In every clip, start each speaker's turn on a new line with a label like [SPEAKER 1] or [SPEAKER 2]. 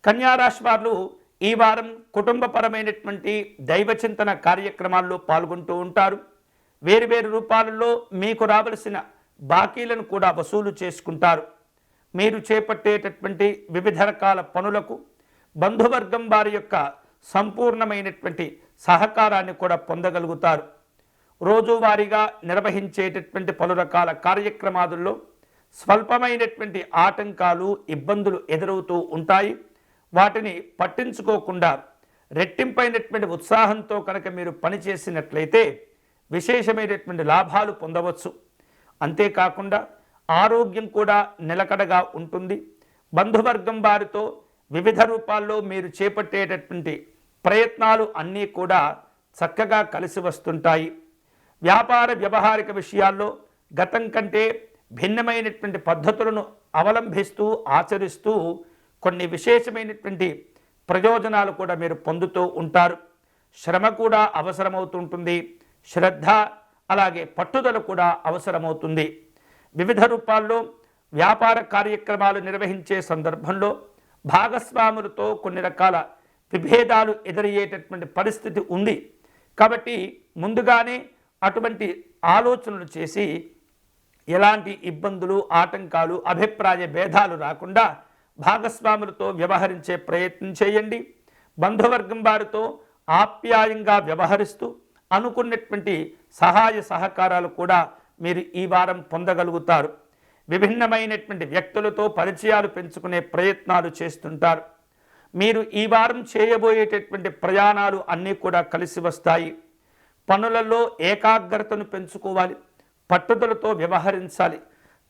[SPEAKER 1] కన్యా రాశి వారు ఈ వారం కుటుంబపరమైనటువంటి దైవచింతన కార్యక్రమాల్లో పాల్గొంటూ ఉంటారు. వేరువేరు రూపాలలో మీకు రావలసిన బాకీలను కూడా వసూలు చేసుకుంటారు. మీరు చేపట్టేటటువంటి వివిధ రకాల పనులకు బంధువర్గం వారి యొక్క సంపూర్ణమైనటువంటి సహకారాన్ని కూడా పొందగలుగుతారు. రోజువారీగా నిర్వహించేటటువంటి పలు రకాల కార్యక్రమాలలో స్వల్పమైనటువంటి ఆటంకాలు, ఇబ్బందులు ఎదురవుతూ ఉంటాయి. వాటిని పట్టించుకోకుండా రెట్టింపైనటువంటి ఉత్సాహంతో కనుక మీరు పనిచేసినట్లయితే విశేషమైనటువంటి లాభాలు పొందవచ్చు. అంతేకాకుండా ఆరోగ్యం కూడా నిలకడగా ఉంటుంది. బంధువర్గం వారితో వివిధ రూపాల్లో మీరు చేపట్టేటటువంటి ప్రయత్నాలు అన్నీ కూడా చక్కగా కలిసి వస్తుంటాయి. వ్యాపార వ్యవహారిక విషయాల్లో గతం కంటే భిన్నమైనటువంటి పద్ధతులను అవలంబిస్తూ ఆచరిస్తూ కొన్ని విశేషమైనటువంటి ప్రయోజనాలు కూడా మీరు పొందుతూ ఉంటారు. శ్రమ కూడా అవసరమవుతుంటుంది. శ్రద్ధ అలాగే పట్టుదల కూడా అవసరమవుతుంది. వివిధ రూపాల్లో వ్యాపార కార్యక్రమాలు నిర్వహించే సందర్భంలో భాగస్వాములతో కొన్ని రకాల విభేదాలు ఎదురయ్యేటటువంటి పరిస్థితి ఉంది. కాబట్టి ముందుగానే అటువంటి ఆలోచనలు చేసి ఎలాంటి ఇబ్బందులు, ఆటంకాలు, అభిప్రాయ భేదాలు రాకుండా భాగస్వాములతో వ్యవహరించే ప్రయత్నం చేయండి. బంధువర్గం వారితో ఆప్యాయంగా వ్యవహరిస్తూ అనుకున్నటువంటి సహాయ సహకారాలు కూడా మీరు ఈ వారం పొందగలుగుతారు. విభిన్నమైనటువంటి వ్యక్తులతో పరిచయాలు పెంచుకునే ప్రయత్నాలు చేస్తుంటారు. మీరు ఈ వారం చేయబోయేటటువంటి ప్రయాణాలు అన్నీ కూడా కలిసి వస్తాయి. పనులలో ఏకాగ్రతను పెంచుకోవాలి, పట్టుదలతో వ్యవహరించాలి.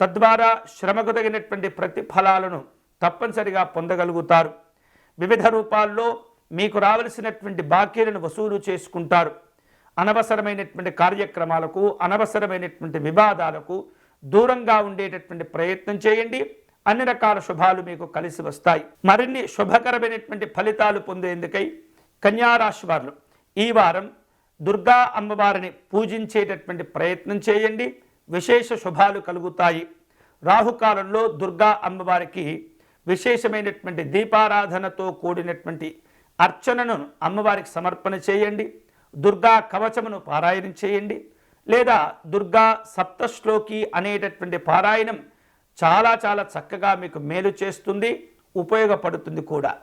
[SPEAKER 1] తద్వారా శ్రమకు తగినటువంటి ప్రతిఫలాలను తప్పనిసరిగా పొందగలుగుతారు. వివిధ రూపాల్లో మీకు రావలసినటువంటి బాకీలను వసూలు చేసుకుంటారు. అనవసరమైనటువంటి కార్యక్రమాలకు, అనవసరమైనటువంటి వివాదాలకు దూరంగా ఉండేటటువంటి ప్రయత్నం చేయండి. అన్ని రకాల శుభాలు మీకు కలిసి వస్తాయి. మరిన్ని శుభకరమైనటువంటి ఫలితాలు పొందేందుకై కన్యారాశి వారు ఈ వారం దుర్గా అమ్మవారిని పూజించేటటువంటి ప్రయత్నం చేయండి. విశేష శుభాలు కలుగుతాయి. రాహుకాలంలో దుర్గా అమ్మవారికి విశేషమైనటువంటి దీపారాధనతో కూడినటువంటి అర్చనను అమ్మవారికి సమర్పణ చేయండి. దుర్గా కవచమును పారాయణం చేయండి. లేదా దుర్గా సప్తశ్లోకి అనేటటువంటి పారాయణం చాలా చాలా చక్కగా మీకు మేలు చేస్తుంది, ఉపయోగపడుతుంది కూడా.